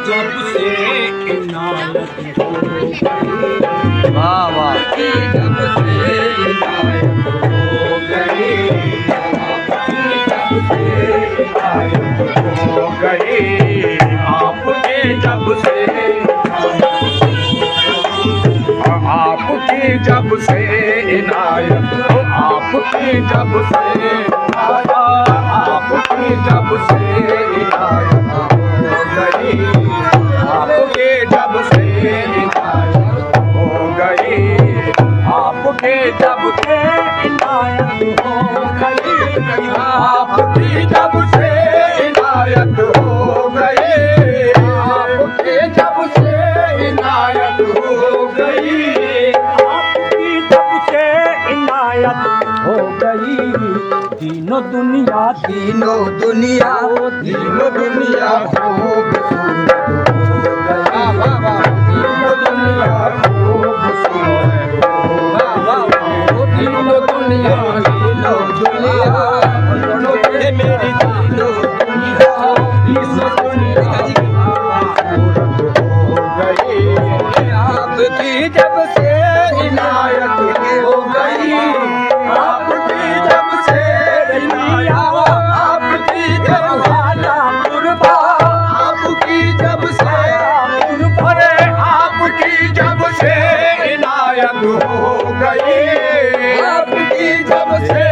जब से इनायत हो गई, वाह वाह, जब से इनायत हो गई, आपके जब से आपकी जब से इनायत हो, आपकी जब से आपकी जब से इनायत हो गई, आपके जब से इनायत हो गई, आपके जब से इनायत हो गई, आपकी जब से इनायत हो गई, आपके जब से इनायत हो गई, आपकी जब से इनायत हो गई, तीनों दुनिया तीनों दुनिया, तीनों दुनिया खूबसूरत हो गई, तीनों दुनिया खूबसूरत हो गई, तीनों दुनिया, तीनों दुनिया, ये मेरी तीनों दुनिया, तीनों दुनिया खूबसूरत हो गई, आपकी जब से इनायत हो गई, आपकी जब से इनायत, आपकी जब आला कुर्बा, आपकी जब से अरे आपकी जब से इनायत हो गई, आपकी जब से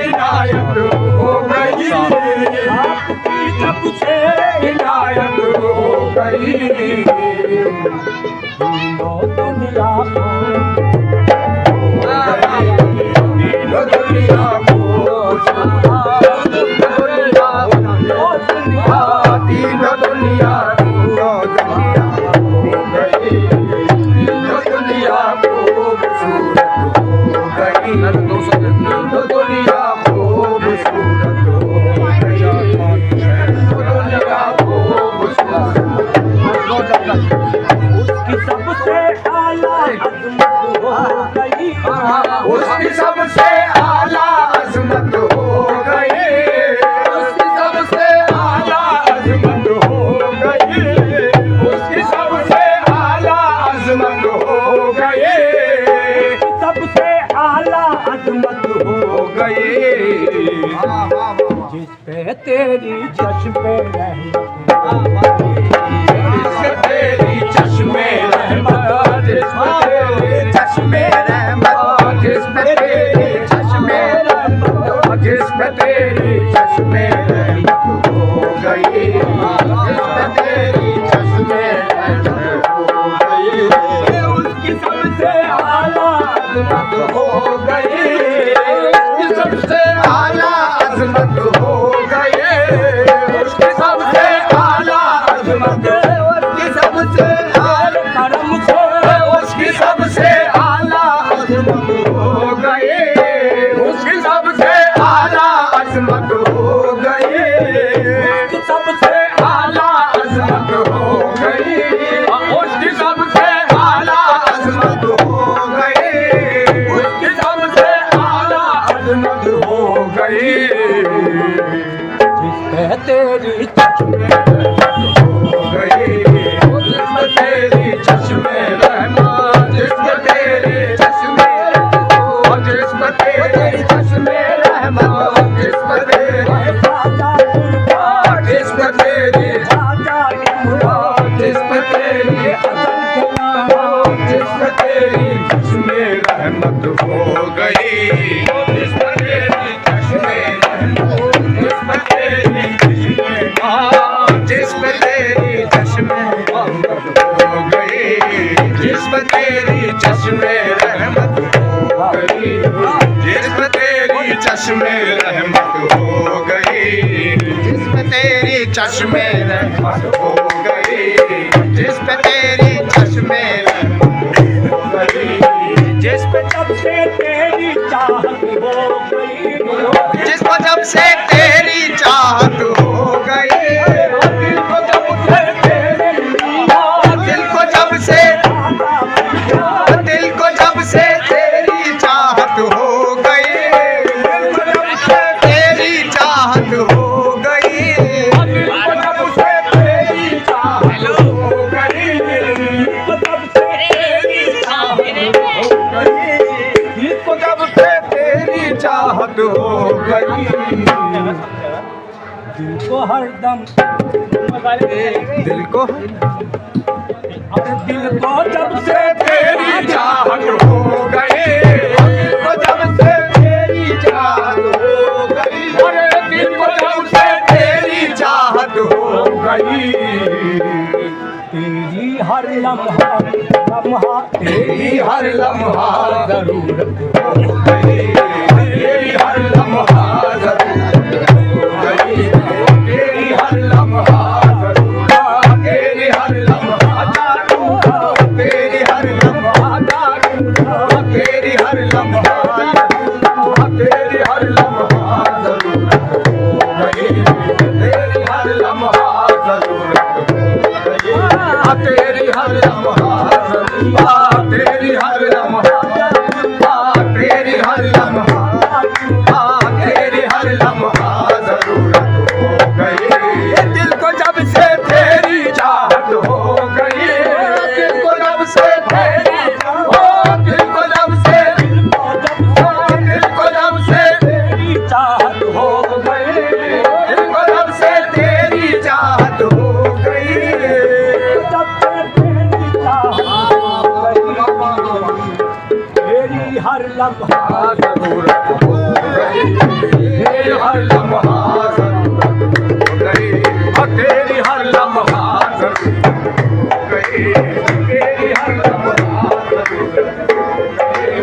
इनायत हो गई, आपकी जब से इनायत हो गई, तीनों दुनिया को तीनों दुनिया को तीनों दुनिया खूबसूरत हो गई, तीनों दुनिया खूबसूरत हो गई, दुनिया खूबसूरत उसकी सबसे आला अज़मत हो गई, उसकी सबसे आला अज़मत हो गई, उसकी सबसे आला अज़मत हो गई, उसकी सबसे आला अज़मत हो गई, सबसे आला अज़मत हो गई, जिस पे तेरी चश्मे रहमत, जिस पे तेरी चश्मे रहमत, जिस पे तेरी चश्मे रहमत, जिस पे तेरी चश्मे रहमत, जिस पे तेरी चश्मे रहमत हो गई, जिस पे तेरी चश्मे रहमत हो गई, उसकी सबसे आला अज़मत हो गई, उसकी सबसे आला अज़मत हो गई, उसकी सबसे आला अज़मत, उसकी सबसे आला करम से, उसकी सबसे आला अज़मत हो गई, उसकी सबसे आला अज़मत हो गई, उसकी सबसे आला अज़मत हो गई, उसकी सबसे आला अज़मत हो गई, उसकी सबसे आला अज़मत हो गई, जिस पे तेरी चश्मे हो गई, जिस पे तेरी चश्मे रहमत, जिस पे तेरी चश्मे रहमत, जिस पे तेरी चश्मे रहमत, जिस पे तेरी जिस पे तेरी जिस पे तेरी जिस पे तेरी चश्मे रहमत हो गई, जिस पे तेरी चश्मे रहमत, जिस पे तेरी जिस पे तेरी चश्मे रहमत हो गई, जिस पे तेरी चश्मे रहमत हो गई, जिस पे तेरी चश्मे रहमत हो गई, जिस पे तेरी चश्मे रहमत हो गई, जिस पे तेरी चश्मे रहमत हो गई, जिस पे जब से तेरी चाहत हो गई, जिस पे जब से तेरी चाहत हो गई, दिल को जब से दिल को जब से दिल को जब से तेरी चाहत हो गई, तेरी चाहत हो गई, दिल को जब से तेरी चाहत हो दिल को हरदम दिल को अरे दिल को जब से तेरी चाहत हो गई, दिल को जब से तेरी चाहत हो गई, अरे दिल को जब से तेरी चाहत हो गई, तेरी हर लम्हा लम्हा तेरी हर लम्हा जरूरत हो गई, तेरी हर लम्हा जरूरत हो गई, तेरी हर लम्हा जरूरत, तेरी हर लम्हा जरूरत, तेरी हर लम्हा जरूरत, तेरी हर लम्हा जरूरत, तेरी हर लम्हा जरूरत हो गई, तेरी हर लम्हा जरूरत हो गई, तेरी हर लम्हा जरूरत, तेरी हर लम्हा तेरी हर लम्हा, तेरी हर लम्हा जरूरत हो गई, दिल को जब से तेरी चाहत हो गई, दिल को जब से तेरी, दिल को जब से, दिल को जब से तेरी चाहत हो गई, दिल को जब से तेरी चाहत हो गई, जब से तेरी चाहत तेरी हर लम्हा जरूरत हो गई, तेरी हर लम्हा जरूरत हो गई, तेरी हर लम्हा जरूरत हो गई, तेरी हर लम्हा जरूरत हो गई,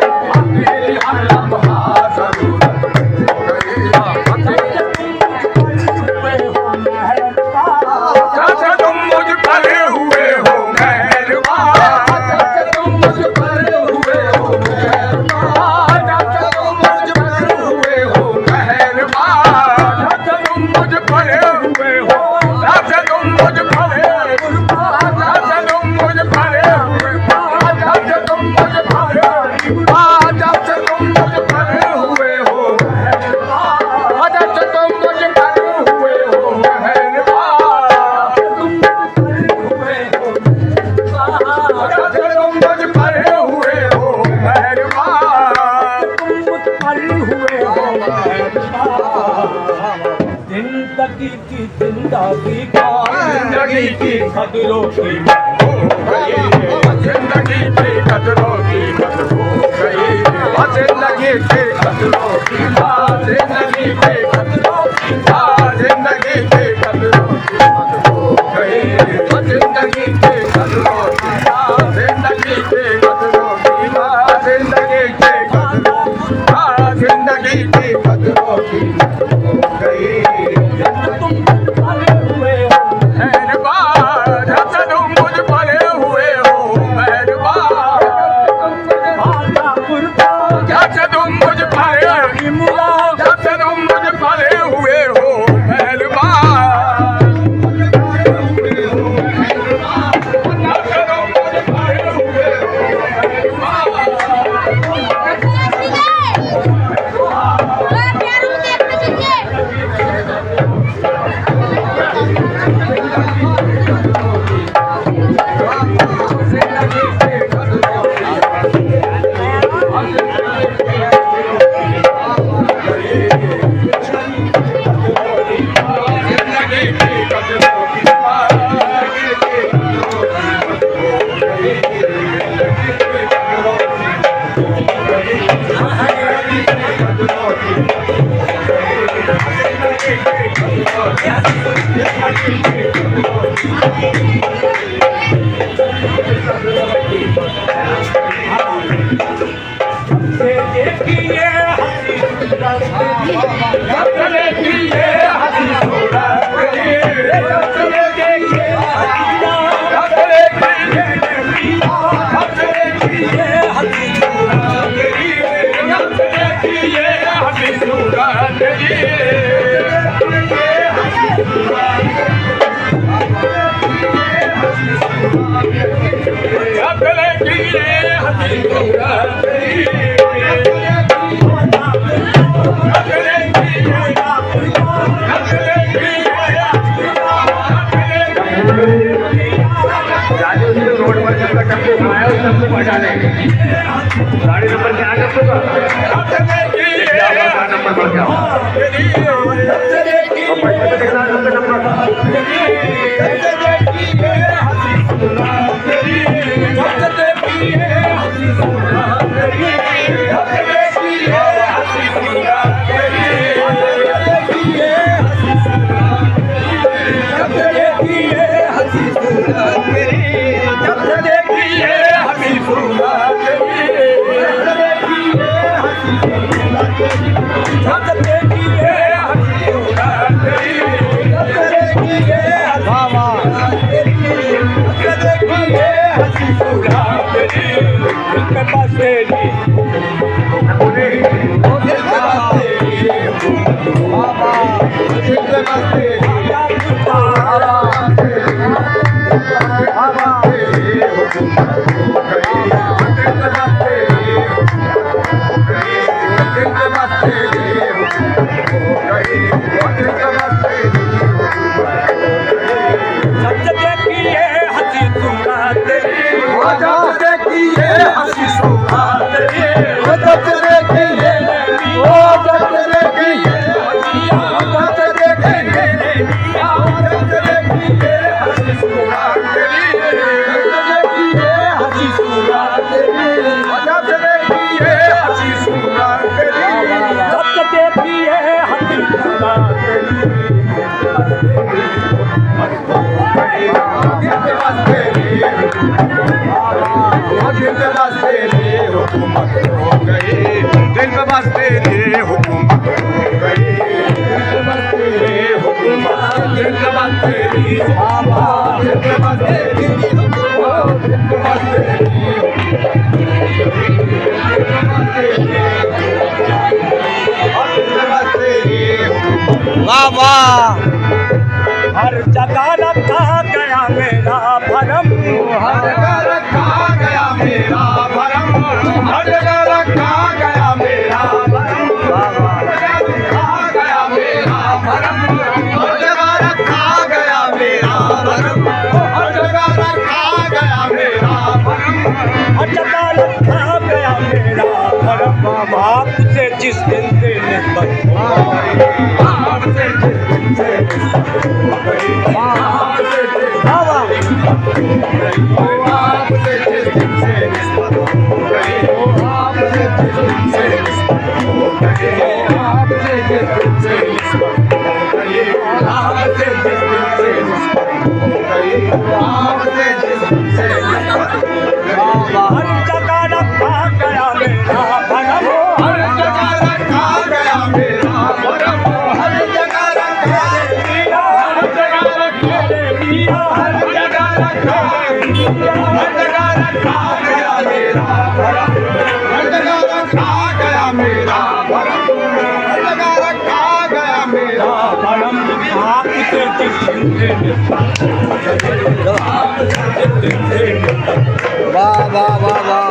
तेरी हर लम्हा जरूरत हो गई, जब से तुम मुझ पर हुए हो मेहरबान, जब से तुम मुझ पर हुए हो मेहरबान, जब से तुम मुझ पर हुए हो मेहरबान, जब से तुम मुझ पर हुए हो, जब से तुम मुझ पर, जब से तुम मुझ पर हुए, जब से तुम मुझ पर, जब से तुम मुझ पर हुए हो मेहरबान, जब से तुम मुझ पर हुए हो मेहरबान, जब से तुम मुझ पर हुए हो मेहरबान, जिंदगी की जिंदगी का जिंदगी की कदरों की हो गई, जिंदगी की कदरों की मत हो गई, जिंदगी की कदरों की, जिंदगी की कदरों की, जिंदगी की कदरों की मत हो गई, जिंदगी की कदरों की, जिंदगी की कदरों की, जिंदगी की कदरों, जिंदगी की कदरों की मत हो गई, मेहरबान, जब से तुम मुझ पर हुए हो मेहरबान, जब से तुम मुझ पर, जब से तुम मुझ पर हुए हो मेहरबान, जब से तुम मुझ पर हुए हो मेहरबान, गाड़ी नंबर क्या है आपका? नंबर बढ़ गया। जब से देखी है हंसी सूरत तेरी, जब से देखी है हंसी सूरत तेरी, जब से देखी है हंसी सूरत तेरी, जब से देखी है हंसी सूरत तेरी, जब से देखी है हंसी सूरत तेरी, जब से देखी है हंसी सूरत तेरी, जब से देखी है हंसी सूरत तेरी, दिल पे बस तेरी, दिल पे बस तेरी, दिल पे बस तेरी, जब से देखी है हंसी सूरत तेरी, जब से देखी है हंसी सूरत तेरी, जब से देखी है, जब से देखी है, जब से देखी है, जब से देखी है हंसी सूरत तेरी, जब से देखी है हंसी सूरत तेरी, जब से देखी है हंसी सूरत तेरी, जब से देखी है हंसी सूरत तेरी, दिल पे बस तेरी, दिल पे बस तेरी हुकूमत हो गई, दिल पे बस तेरी हुकूमत हो गई, दिल पे बस तेरी हुकूमत, दिल पे बस तेरी, दिल पे बस तेरी हुकूमत, दिल पे बस तेरी, वाह वाह। हर जगह रखा गया मेरा भरम, हर जगह रखा गया मेरा भरम, हर जगह रखा गया मेरा भरम, हर जगह रखा गया मेरा भरम, हर जगह रखा गया मेरा भरम, हर जगह रखा गया मेरा भरम, हर जगह रखा गया मेरा भरम, आपसे जिस दिन से निस्बत हो गई, आपसे जिस दिन से निस्बत हो गई, आपसे जिस दिन से निस्बत हो गई, आपसे जिस दिन से निस्बत हो गई, आपसे जिस दिन से निस्बत हो गई, आपसे जिस दिन से निस्बत हो गई, आपसे जिस दिन से निस्बत हो गई, हर जगह रखा गया मेरा भरम, हर जगह रखा गया मेरा भरम, हर जगह रखा गया, हर जगह रखा गया, हर जगह रखा गया, हर जगह रखा गया मेरा भरम, हर जगह रखा गया मेरा भरम, हर जगह रखा गया मेरा भरम, आपसे जिस दिन से वाह वाह वाह वाह।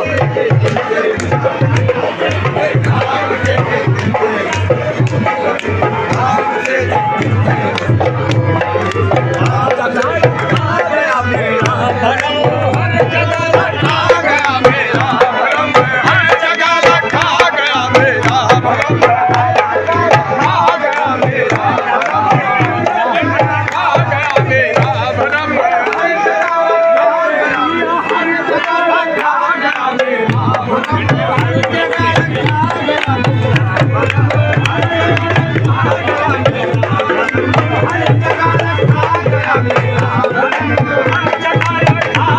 जगह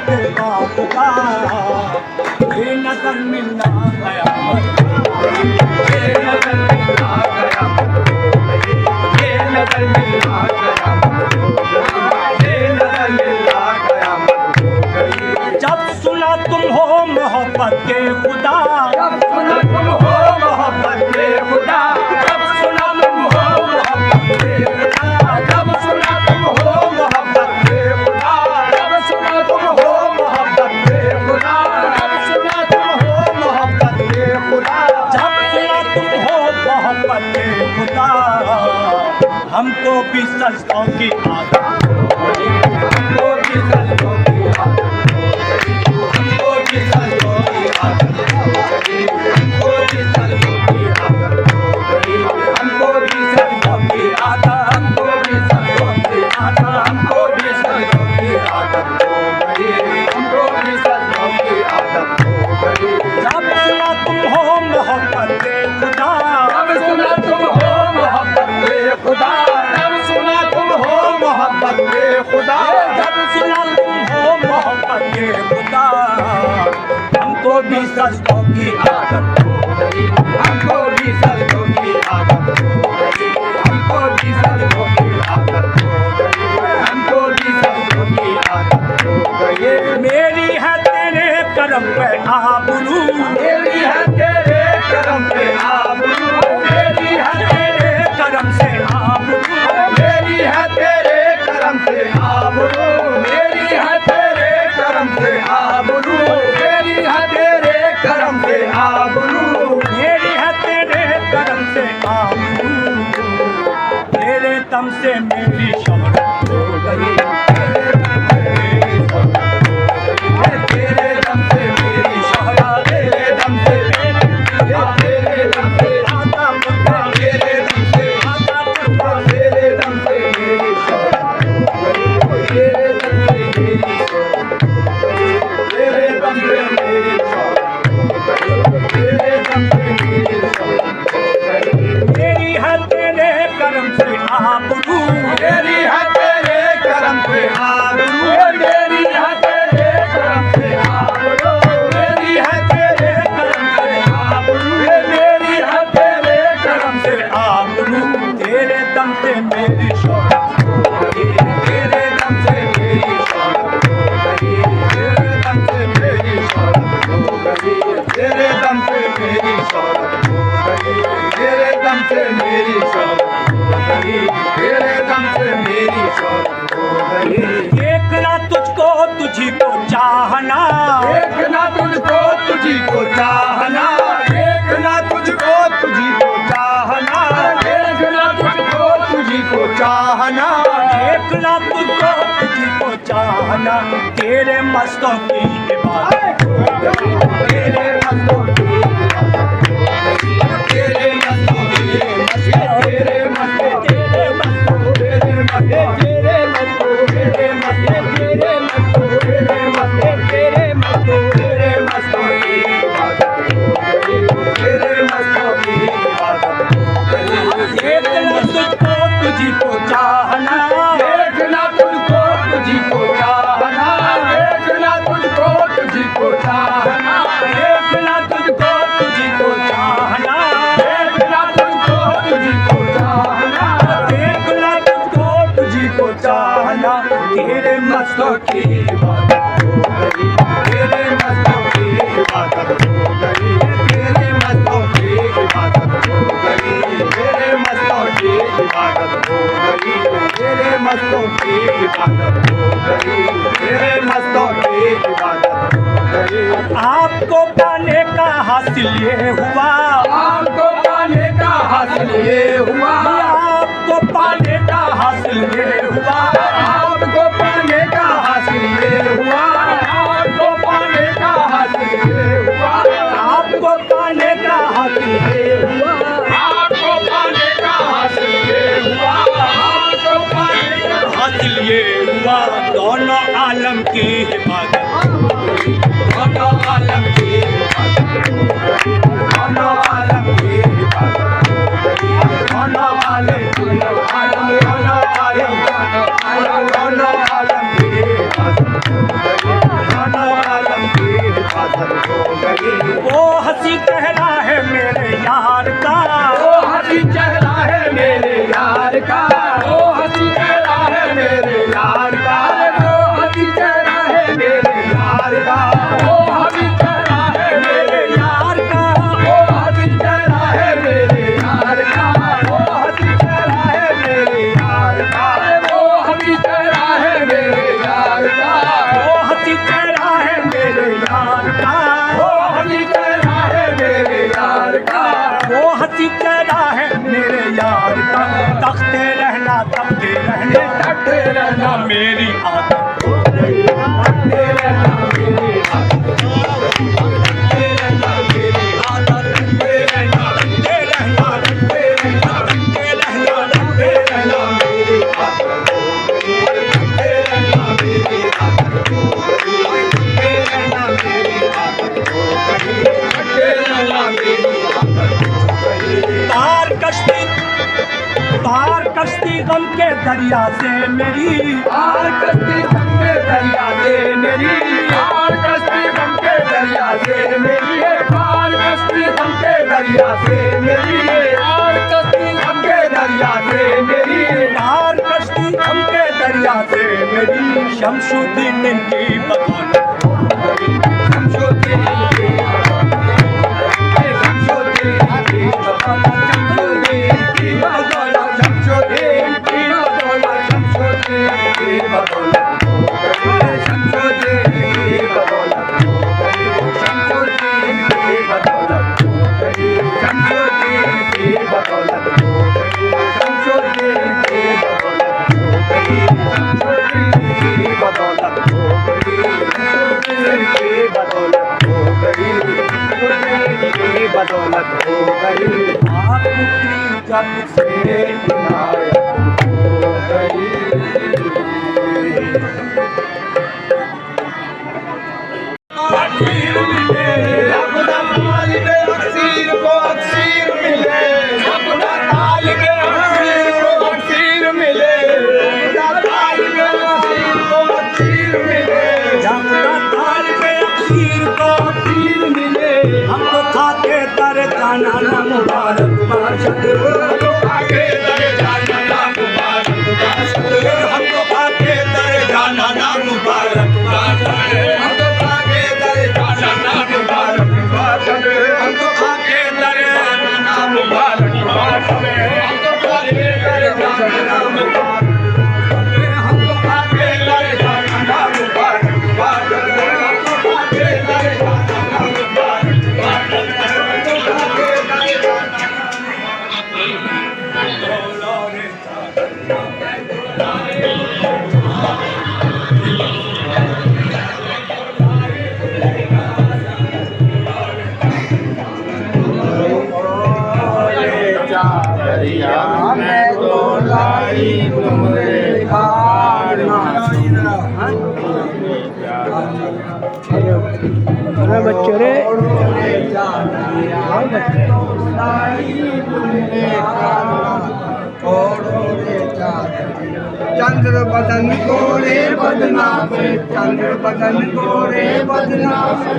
देगा खुदा, ये नजर मिलना कयामत, ये नजर मिलना कयामत, ये नजर मिलना कयामत, ये नजर मिलना कयामत। जब सुना तुम हो मोहब्बत के खुदा, जब सुना तुम हो मोहब्बत के खुदा, जब सुना तुम हो मोहब्बत के खुदा, जब सुना तुम हो मोहब्बत के खुदा, जब सुना तुम हो मोहब्बत के खुदा, जब सुना तुम हो मोहब्बत के खुदा, जब सुना तुम हो मोहब्बत के खुदा, हमको भी सजदों की आदत, हमको भी सजदों की आदत, हमको भी सजदों की आदत, हमको भी सजदों की आदत, हमको भी सजदों की आदत, हमको भी सजदों की आदत, हमको भी सजदों की आदत हो गई, हमको भी सजदों की आदत हो गई। जब सुना तुम हो मोहब्बत के खुदा, जब सुना तुम हो मोहब्बत के खुदा, जब सुना तुम हो मोहब्बत के खुदा, जब सुना तुम हो मोहब्बत के खुदा, हमको भी सजदों की आदत हो गई, हमको भी सजदों की आदत हो गई, हमको भी सजदों की आदत हो गई, हमको भी सजदों की आदत हो गई। मेरी है तेरे करम पे आबरू, मेरी है तेरे करम पे आबरू, मेरी है तेरे करम से आबरू, मेरी है तेरे करम से आबरू, मेरी है तेरे करम से आबरू, मेरी है तेरे करम से आबरू, मेरी है तेरे करम से आबरू, तेरे दम से मेरी शोहरत हो गई, तेरे दम से मेरी शोहरत, तेरे दम से मेरी, तेरे दम से आता मुद्दा, तेरे दम से आता मुद्दा, तेरे दम से मेरी शोहरत हो गई, तेरे दम से मेरी शोहरत हो गई, तेरे दम से मेरी शोहरत हो गई, तेरे दम से मेरी शोहरत हो गई। मेरी है तेरे करम से आबरू, मेरी है तेरे करम से आबरू, मेरी है तेरे करम से आबरू, मेरी है तेरे करम से आबरू, मेरी है तेरे करम से आबरू, तेरे दम से मेरी शोहरत हो गई, तेरे दम से मेरी शोहरत हो गई, तेरे दम से मेरी शोहरत हो गई, तेरे दम से मेरी शोहरत हो गई, तेरे दम से मेरी शोहरत हो गई, तेरे दम से मेरी शोहरत हो गई। देखना तुझको तुझी को चाहना, देखना तुझको तुझी को चाहना, देखना तुझको तुझी को चाहना, देखना तुझको तुझी को चाहना, देखना तुझको तुझी को चाहना, तेरे मस्तों की इबादत हो गई, तेरे मस्तों की इबादत हो गई, तेरे मस्तों की, तेरे मस्तों, तेरे मस्तों, तेरे मस्तों, तेरे मस्तों, तेरे मस्तों, तेरे मस्तों, तेरे मस्तों, तेरे मस्तों, तेरे मस्तों की इबादत हो गई, तेरे मस्तों की इबादत हो गई। देखना तुझको तुझी को चाहना, देखना तुझको तुझी को चाहना, देखना तुझको तुझी को चाहना, देखना तुझको तुझी को चाहना, देखना तुझको तुझी को चाहना, देखना तुझको तुझी को चाहना, तेरे मस्तों की इबादत हो गई, तेरे मस्तों की इबादत हो गई, तेरे मस्तों की इबादत हो गई, तेरे मस्तों की इबादत हो गई, तेरे मस्तों की इबादत हो गई, तेरे मस्तों की इबादत हो गई। आपको पाने का हासिल ये हुआ, आपको पाने का हासिल ये हुआ, आपको पाने का हासिल ये हुआ, आपको पाने का हासिल ये हुआ, आपको पाने का हासिल ये हुआ, आपको पाने का हासिल ये हुआ, आपको पाने का हासिल ये हुआ, आपको पाने का हासिल ये हुआ। दोनों आलम की हिफाजत, दोनों आलम की हिफाजत, दोनों आलम की हिफाजत, दोनों आलम की, दोनों आलम, दोनों आलम, मेरी आदत हो गई। भटकते रहना मेरी आदत, भटकते रहना मेरी आदत, भटकते रहना, भटकते रहना, भटकते रहना, भटकते रहना, भटकते रहना मेरी आदत हो गई। भटकते रहना मेरी आदत हो गई। भटकते रहना मेरी आदत हो गई। भटकते रहना मेरी आदत हो गई। पार कश्ती गम के दरिया से मेरी, पार कश्ती गम के दरिया से मेरी, पार कश्ती गम के दरिया से मेरी, पार कश्ती गम के दरिया से मेरी, पार कश्ती गम के दरिया से मेरी, पार कश्ती गम के दरिया से मेरी। शमशुद्दीन की बदौलत हो गई, शमशुद्दीन की बदौलत, शमशुद्दीन की बदौलत, शमशुद्दीन की बदौलत, शमशुद्दीन की बदौलत, शमशुद्दीन की बदौलत हो गई, शमशुद्दीन की बदौलत हो गई, शमशुद्दीन की बदौलत हो गई, शमशुद्दीन की बदौलत हो गई, शमशुद्दीन की बदौलत हो गई, शमशुद्दीन की बदौलत हो गई, शमशुद्दीन की बदौलत हो गई, शमशुद्दीन की बदौलत हो गई। आप की जब से इनायत हो गई। अक्सीर मिले, अपना तालिबे अक्सीर को अक्सीर मिले, अपना तालिबे अक्सीर को अक्सीर मिले, अपना तालिबे अक्सीर को अक्सीर मिले, अपना तालिबे अक्सीर को अक्सीर मिले। हम तो खाके तर जाना ना मुबारक बाशद, हम तो खाके तर जाना ना मुबारक बाशद, हम तो खाके तर जाना ना मुबारक बाशद, हम तो खाके तर जाना ना मुबारक बाशद, हम तो खाके तर जाना ना मुबारक बाशद, हम तो खाके तर जाना ना मुबारक, हम तो खाके तर जाना ना मुबारक बाशद, हम तो खाके तर जाना ना मुबारक बाशद, हम तो खाके तर जाना। अरे बच्चों रे चंद्र बदन गोरे बदना से, चंद्र बदन गोरे बदना से,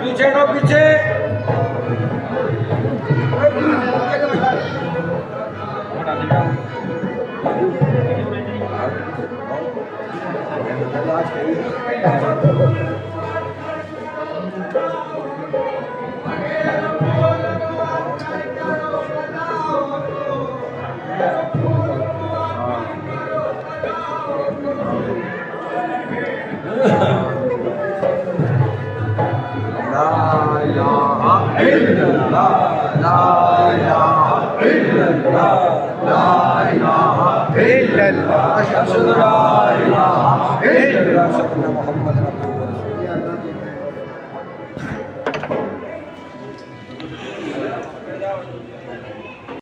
पीछे नो पीछे अशहदु अल्ला इलाहा इल्लल्लाह मोहम्मद रसूलुल्लाह